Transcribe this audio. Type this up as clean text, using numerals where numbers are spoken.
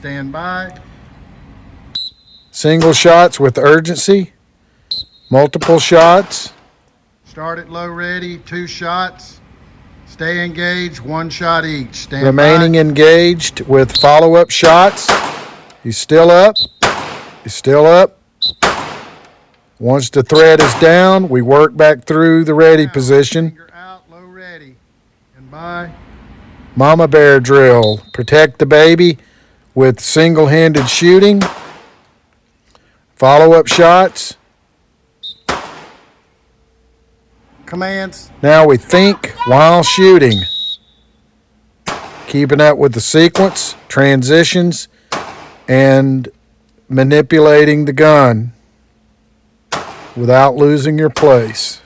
stand by. Single shots with urgency. Multiple shots. Start at low ready, 2 shots. Stay engaged, 1 shot each. Stand Remaining by. engaged with follow-up shots. He's still up. He's still up. Once the thread is down, we work back through the ready position. Finger out, low ready. Stand by. Mama bear drill. Protect the baby with single-handed shooting. Follow-up shots. Commands. Now we think while shooting. Keeping up with the sequence, transitions, and manipulating the gun without losing your place.